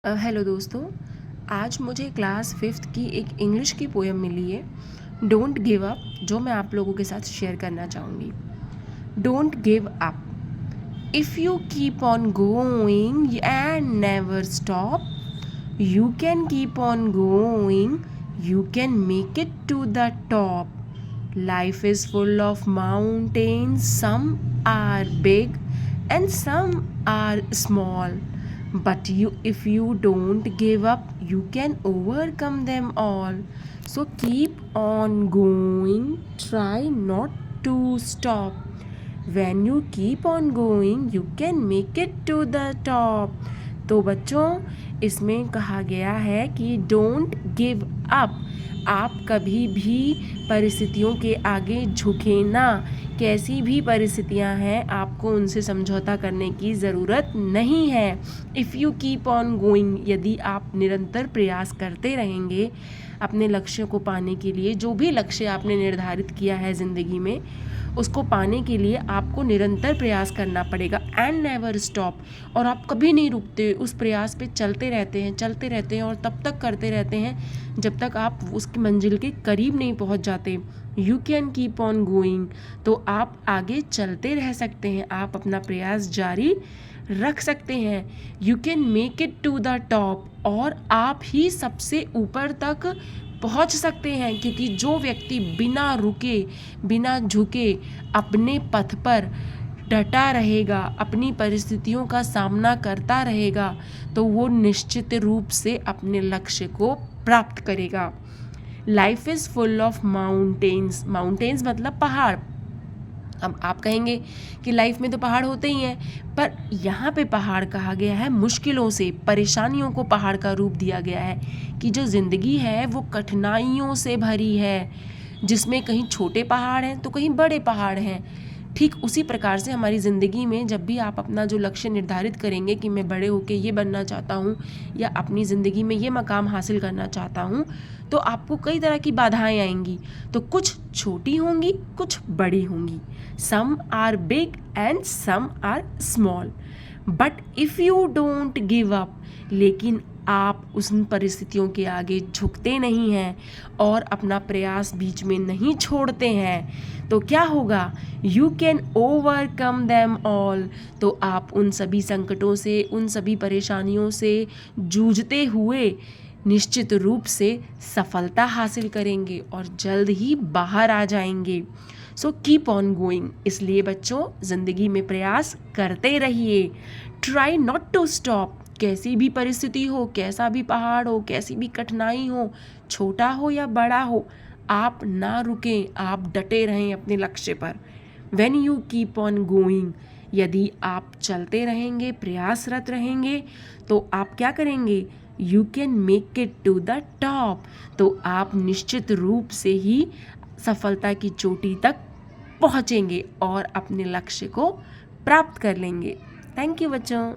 Hello दोस्तों। आज मुझे क्लास फिफ्थ की एक इंग्लिश की पोएम मिली है, डोंट गिव अप, जो मैं आप लोगों के साथ शेयर करना चाहूँगी। Don't give up, if you keep on going and never stop, you can keep on going, you can make it to the top. Life is full of mountains, some are big and some are small, but if you don't give up, you can overcome them all. So keep on going, try not to stop. When you keep on going, you can make it to the top. तो बच्चों, इसमें कहा गया है कि don't give up, आप कभी भी परिस्थितियों के आगे झुके ना। कैसी भी परिस्थितियां हैं, आपको उनसे समझौता करने की ज़रूरत नहीं है। If you keep on going, यदि आप निरंतर प्रयास करते रहेंगे अपने लक्ष्य को पाने के लिए, जो भी लक्ष्य आपने निर्धारित किया है ज़िंदगी में, उसको पाने के लिए आपको निरंतर प्रयास करना पड़ेगा। एंड नेवर स्टॉप, और आप कभी नहीं रुकते, उस प्रयास पे चलते रहते हैं और तब तक करते रहते हैं जब तक आप उसकी मंजिल के करीब नहीं पहुंच जाते। You can keep on going, तो आप आगे चलते रह सकते हैं, आप अपना प्रयास जारी रख सकते हैं। You can make it to the top, और आप ही सबसे ऊपर तक पहुंच सकते हैं, क्योंकि जो व्यक्ति बिना रुके बिना झुके अपने पथ पर डटा रहेगा, अपनी परिस्थितियों का सामना करता रहेगा, तो वो निश्चित रूप से अपने लक्ष्य को प्राप्त करेगा। Life is full of mountains, mountains मतलब पहाड़। अब आप कहेंगे कि लाइफ में तो पहाड़ होते ही हैं, पर यहाँ पे पहाड़ कहा गया है मुश्किलों से, परेशानियों को पहाड़ का रूप दिया गया है कि जो ज़िंदगी है वो कठिनाइयों से भरी है, जिसमें कहीं छोटे पहाड़ हैं तो कहीं बड़े पहाड़ हैं। ठीक उसी प्रकार से हमारी ज़िंदगी में जब भी आप अपना जो लक्ष्य निर्धारित करेंगे कि मैं बड़े होके ये बनना चाहता हूँ या अपनी ज़िंदगी में ये मकाम हासिल करना चाहता हूँ, तो आपको कई तरह की बाधाएं आएंगी। तो कुछ छोटी होंगी, कुछ बड़ी होंगी। Some are big and some are small, but if you don't give up, लेकिन आप उन परिस्थितियों के आगे झुकते नहीं हैं और अपना प्रयास बीच में नहीं छोड़ते हैं, तो क्या होगा? You can overcome them all, तो आप उन सभी संकटों से, उन सभी परेशानियों से जूझते हुए निश्चित रूप से सफलता हासिल करेंगे और जल्द ही बाहर आ जाएंगे। सो कीप ऑन गोइंग, इसलिए बच्चों ज़िंदगी में प्रयास करते रहिए। ट्राई नॉट टू स्टॉप, कैसी भी परिस्थिति हो, कैसा भी पहाड़ हो, कैसी भी कठिनाई हो, छोटा हो या बड़ा हो, आप ना रुकें, आप डटे रहें अपने लक्ष्य पर। When you keep on going, यदि आप चलते रहेंगे, प्रयासरत रहेंगे, तो आप क्या करेंगे? You can make it to the top, तो आप निश्चित रूप से ही सफलता की चोटी तक पहुँचेंगे और अपने लक्ष्य को प्राप्त कर लेंगे। थैंक यू बच्चों।